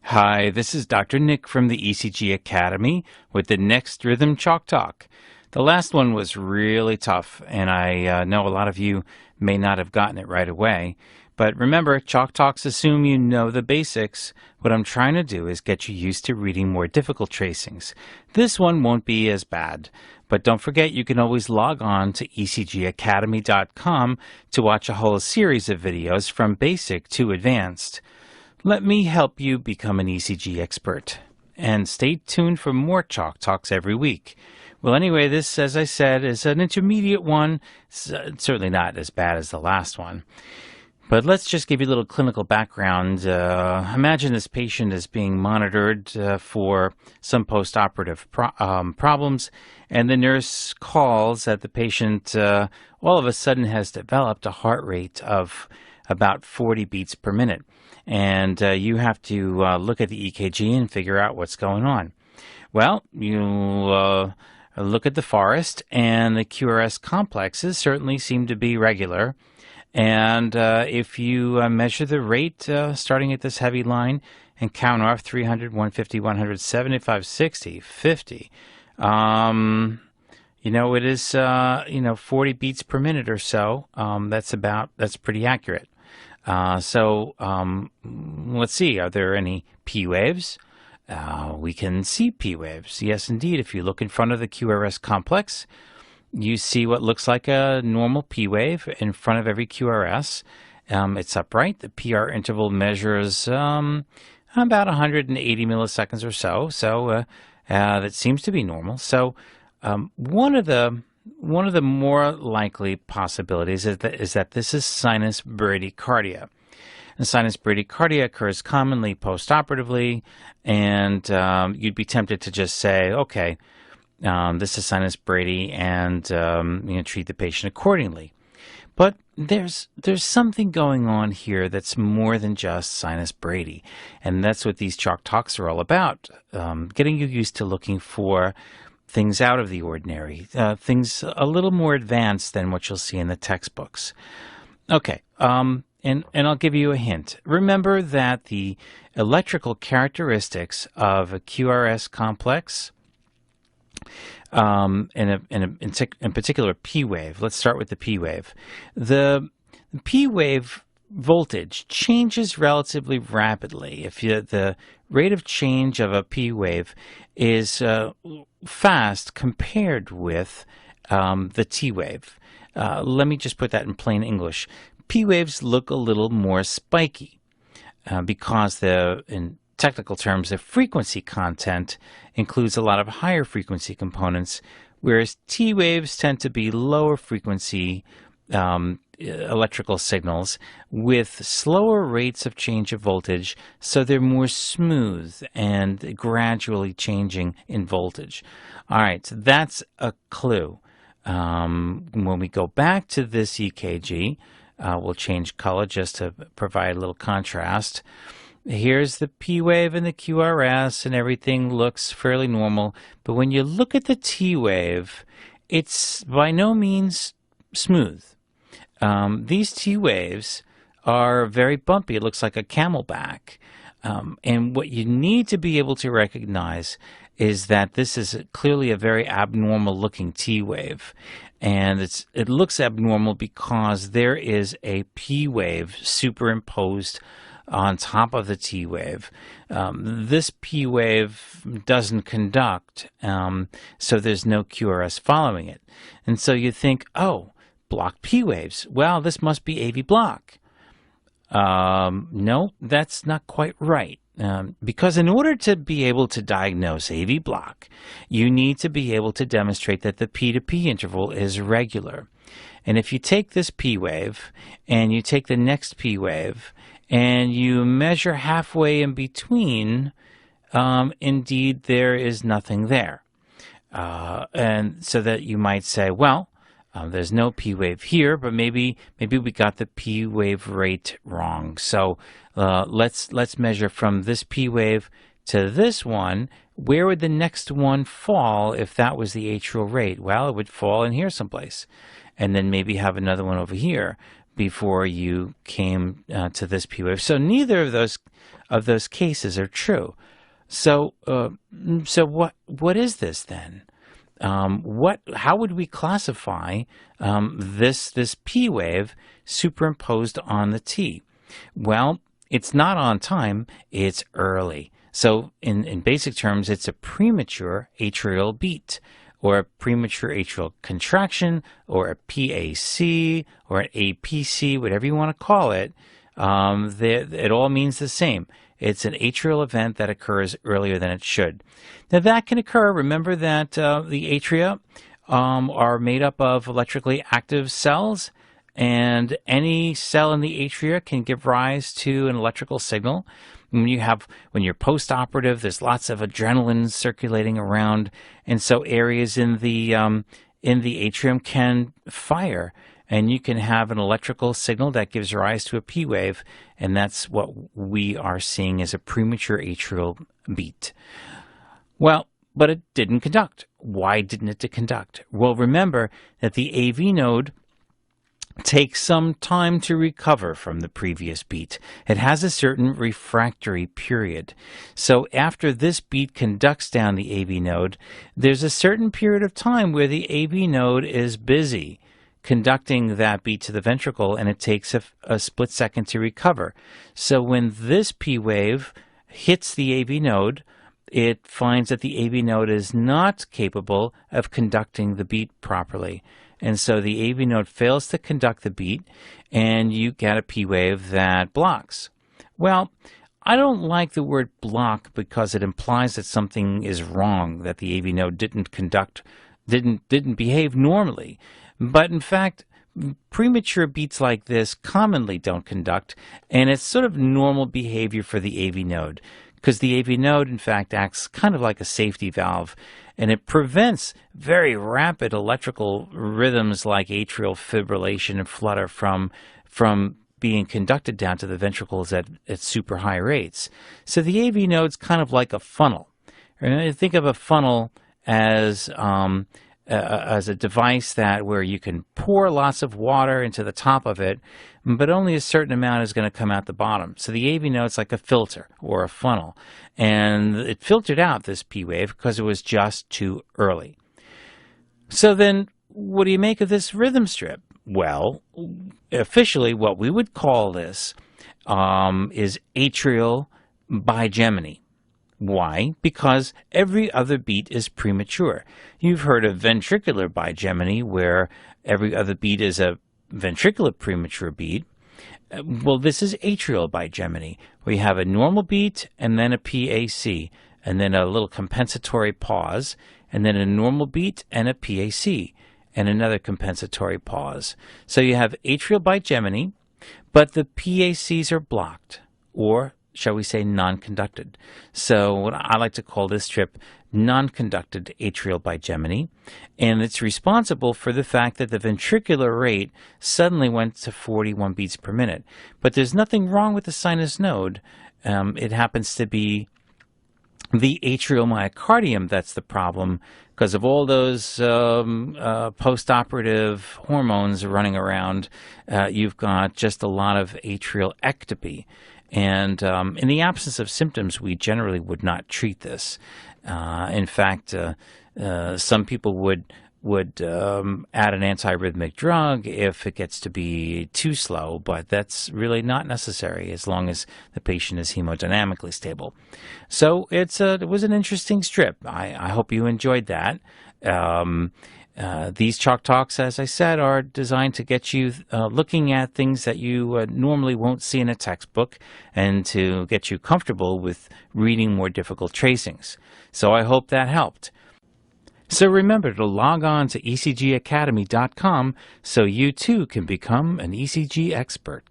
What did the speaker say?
Hi, this is Dr. Nick from the ECG Academy with the next Rhythm Chalk Talk. The last one was really tough, and I know a lot of you may not have gotten it right away. But remember, Chalk Talks assume you know the basics. What I'm trying to do is get you used to reading more difficult tracings. This one won't be as bad. But don't forget, you can always log on to ecgacademy.com to watch a whole series of videos from basic to advanced. Let me help you become an ECG expert. And stay tuned for more Chalk Talks every week. Well, anyway, this, as I said, is an intermediate one. It's certainly not as bad as the last one. But let's just give you a little clinical background. Imagine this patient is being monitored for some post-operative problems, and the nurse calls that the patient all of a sudden has developed a heart rate of about 40 beats per minute. And you have to look at the EKG and figure out what's going on. Well, you look at the forest, and the QRS complexes certainly seem to be regular. And if you measure the rate starting at this heavy line and count off 300, 150, 100, 75, 60, 50, it is 40 beats per minute or so. That's pretty accurate. Let's see, are there any P waves? We can see P waves. Yes, indeed. If you look in front of the QRS complex, you see what looks like a normal P wave in front of every QRS. It's upright. The PR interval measures about 180 milliseconds or so. So that seems to be normal. So one of the more likely possibilities is that this is sinus bradycardia. And sinus bradycardia occurs commonly postoperatively, and you'd be tempted to just say, okay, this is sinus brady, and treat the patient accordingly. But there's something going on here that's more than just sinus brady, and that's what these Chalk Talks are all about, getting you used to looking for things out of the ordinary, things a little more advanced than what you'll see in the textbooks. Okay, and I'll give you a hint. Remember that the electrical characteristics of a QRS complex, in particular P wave. Let's start with the P wave. The P wave voltage changes relatively rapidly. If the rate of change of a P wave is fast compared with the T wave. Let me just put that in plain English. P waves look a little more spiky because in technical terms, the frequency content includes a lot of higher frequency components, whereas T waves tend to be lower frequency electrical signals with slower rates of change of voltage, so they're more smooth and gradually changing in voltage. All right, so that's a clue. When we go back to this EKG, we'll change color just to provide a little contrast. Here's the P wave and the QRS, and everything looks fairly normal. But when you look at the T wave, it's by no means smooth. These T waves are very bumpy. It looks like a camelback. And what you need to be able to recognize is that this is clearly a very abnormal looking T wave. And it looks abnormal because there is a P wave superimposed on top of the T wave. This P wave doesn't conduct, so there's no QRS following it. And so you think, oh, blocked P waves. Well, this must be AV block. No, that's not quite right. Because in order to be able to diagnose AV block, you need to be able to demonstrate that the P to P interval is regular. And if you take this P wave and you take the next P wave and you measure halfway in between, indeed there is nothing there. And so that you might say, well, there's no P wave here, but maybe we got the P wave rate wrong. So let's measure from this P wave to this one. Where would the next one fall if that was the atrial rate? Well, it would fall in here someplace, and then maybe have another one over here. before you came to this P wave. So neither of those cases are true. So what is this then? How would we classify this P wave superimposed on the T? Well, it's not on time, it's early. So in basic terms, it's a premature atrial beat, or a premature atrial contraction, or a PAC, or an APC, whatever you want to call it. It all means the same. It's an atrial event that occurs earlier than it should. Now that can occur. Remember that the atria are made up of electrically active cells, and any cell in the atria can give rise to an electrical signal. When you're post-operative, there's lots of adrenaline circulating around, and so areas in the atrium can fire, and you can have an electrical signal that gives rise to a P wave, and that's what we are seeing as a premature atrial beat. Well, but it didn't conduct. Why didn't it conduct? Well, remember that the AV node takes some time to recover from the previous beat. It has a certain refractory period. So after this beat conducts down the AV node, there's a certain period of time where the AV node is busy conducting that beat to the ventricle, and it takes a split second to recover. So when this P wave hits the AV node, it finds that the AV node is not capable of conducting the beat properly. And so the AV node fails to conduct the beat, and you get a P wave that blocks. Well, I don't like the word block because it implies that something is wrong, that the AV node didn't behave normally. But in fact, premature beats like this commonly don't conduct, and it's sort of normal behavior for the AV node, because the AV node, in fact, acts kind of like a safety valve, and it prevents very rapid electrical rhythms like atrial fibrillation and flutter from being conducted down to the ventricles at super high rates. So the AV node's kind of like a funnel. Think of a funnel as a device where you can pour lots of water into the top of it, but only a certain amount is going to come out the bottom. So the AV node's like a filter or a funnel, and it filtered out this P wave because it was just too early. So then what do you make of this rhythm strip? Well, officially what we would call this is atrial bigeminy. Why? Because every other beat is premature. You've heard of ventricular bigeminy, where every other beat is a ventricular premature beat. Well, this is atrial bigeminy, where you have a normal beat and then a PAC, and then a little compensatory pause, and then a normal beat and a PAC, and another compensatory pause. So you have atrial bigeminy, but the PACs are blocked, or shall we say non-conducted. So what I like to call this strip non-conducted atrial bigeminy, and it's responsible for the fact that the ventricular rate suddenly went to 41 beats per minute. But there's nothing wrong with the sinus node. It happens to be the atrial myocardium that's the problem, because of all those post-operative hormones running around. You've got just a lot of atrial ectopy. And in the absence of symptoms, we generally would not treat this. In fact, some people would add an antiarrhythmic drug if it gets to be too slow, but that's really not necessary as long as the patient is hemodynamically stable. So it was an interesting strip. I hope you enjoyed that. These Chalk Talks, as I said, are designed to get you looking at things that you normally won't see in a textbook, and to get you comfortable with reading more difficult tracings. So I hope that helped. So remember to log on to ecgacademy.com so you too can become an ECG expert.